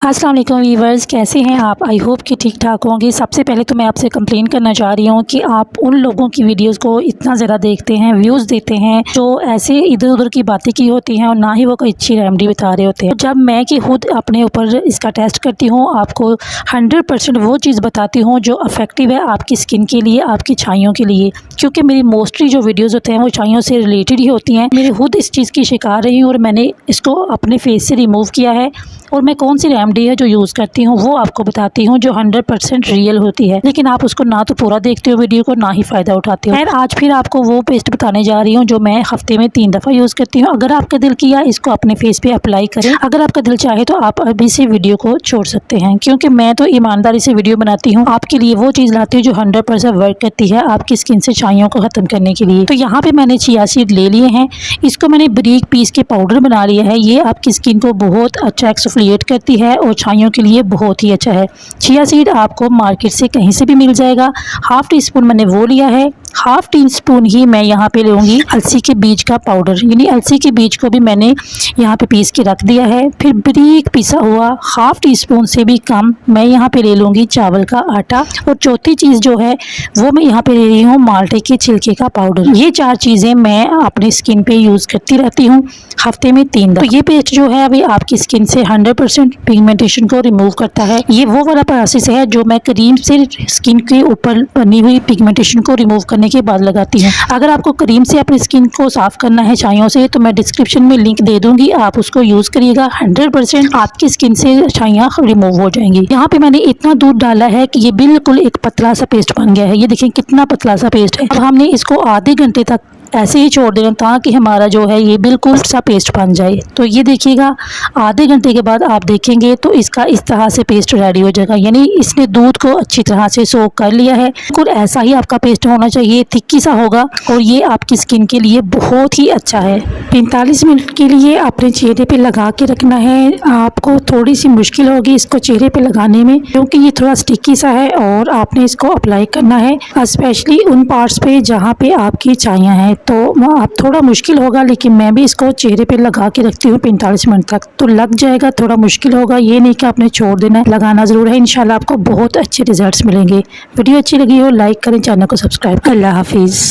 अस्सलाम वालेकुम वीवर्स, कैसे हैं आप। आई होप कि ठीक ठाक होंगे। सबसे पहले तो मैं आपसे कंप्लेन करना चाह रही हूँ कि आप उन लोगों की वीडियोस को इतना ज़्यादा देखते हैं, व्यूज़ देते हैं, जो ऐसे इधर उधर की बातें की होती हैं और ना ही वो कोई अच्छी रेमेडी बता रहे होते हैं। जब मैं कि खुद अपने ऊपर इसका टेस्ट करती हूँ, आपको 100% वो चीज़ बताती हूँ जो अफेक्टिव है आपकी स्किन के लिए, आपकी छाइयों के लिए, क्योंकि मेरी मोस्टली जो वीडियोज़ होते हैं वो छाइयों से रिलेटेड ही होती हैं। मेरे खुद इस चीज़ की शिकार रही हूँ और मैंने इसको अपने फेस से रिमूव किया है और मैं कौन सी रेमेडी है जो यूज़ करती हूँ वो आपको बताती हूँ, जो 100% रियल होती है। लेकिन आप उसको ना तो पूरा देखते हो वीडियो को, ना ही फ़ायदा उठाते हो। खैर, आज फिर आपको वो पेस्ट बताने जा रही हूँ जो मैं हफ्ते में 3 दफ़ा यूज़ करती हूँ। अगर आपका दिल किया इसको अपने फेस पे अप्लाई करें, अगर आपका दिल चाहे तो आप अभी से वीडियो को छोड़ सकते हैं, क्योंकि मैं तो ईमानदारी से वीडियो बनाती हूँ, आपके लिए वो चीज़ लाती हूँ जो 100% वर्क करती है आपकी स्किन से छाइयों को ख़त्म करने के लिए। तो यहाँ पर मैंने चिया सीड ले लिए हैं, इसको मैंने बारीक पीस के पाउडर बना लिया है। ये आपकी स्किन को बहुत अच्छा एक्सफोलिएट करती है और छाइयों के लिए बहुत ही अच्छा है। चिया सीड आपको मार्केट से कहीं से भी मिल जाएगा। हाफ़ टी स्पून मैंने वो लिया है। हाफ़ टी स्पून ही मैं यहाँ पे लूँगी अलसी के बीज का पाउडर, यानी अलसी के बीज को भी मैंने यहाँ पे पीस के रख दिया है। फिर बारीक पिसा हुआ हाफ़ टी स्पून से भी कम मैं यहाँ पे ले लूँगी चावल का आटा। और चौथी चीज़ जो है वो मैं यहाँ पे ले रही हूँ माल्टे के छिलके का पाउडर। ये 4 चीज़ें मैं अपनी स्किन पे यूज़ करती रहती हूँ हफ्ते में 3 दफ़ा। तो ये पेस्ट जो है अभी आपकी स्किन से 100% पिगमेंटेशन को रिमूव करता है। ये वो वाला प्रोसेस है जो मैं क्रीम से स्किन के ऊपर बनी हुई पिगमेंटेशन को रिमूव करने के बाद लगाती हूँ। अगर आपको क्रीम से अपनी स्किन को साफ करना है छाइयों से, तो मैं डिस्क्रिप्शन में लिंक दे दूंगी, आप उसको यूज़ करिएगा। 100% आपकी स्किन से छाइयाँ रिमूव हो जाएंगी। यहाँ पे मैंने इतना दूध डाला है कि ये बिल्कुल एक पतला सा पेस्ट बन गया है। ये देखिए कितना पतला सा पेस्ट है। अब हमने इसको आधे घंटे तक ऐसे ही छोड़ देना ताकि हमारा जो है ये बिल्कुल सा पेस्ट बन जाए। तो ये देखिएगा आधे घंटे के बाद आप देखेंगे तो इसका इस तरह से पेस्ट रेडी हो जाएगा, यानी इसने दूध को अच्छी तरह से सोक कर लिया है। बिल्कुल ऐसा ही आपका पेस्ट होना चाहिए, थिक्की सा होगा और ये आपकी स्किन के लिए बहुत ही अच्छा है। 45 मिनट के लिए अपने चेहरे पे लगा के रखना है। आपको थोड़ी सी मुश्किल होगी इसको चेहरे पे लगाने में, क्योंकि ये थोड़ा स्टिकी सा है और आपने इसको अप्लाई करना है स्पेशली उन पार्ट्स पे जहाँ पे आपकी छाइयाँ हैं। तो आप थोड़ा मुश्किल होगा, लेकिन मैं भी इसको चेहरे पे लगा के रखती हूँ 45 मिनट तक, तो लग जाएगा। थोड़ा मुश्किल होगा, ये नहीं कि आपने छोड़ देना है, लगाना ज़रूर है। इंशाल्लाह आपको बहुत अच्छे रिजल्ट्स मिलेंगे। वीडियो अच्छी लगी हो लाइक करें, चैनल को सब्सक्राइब करें। अल्लाह हाफिज़।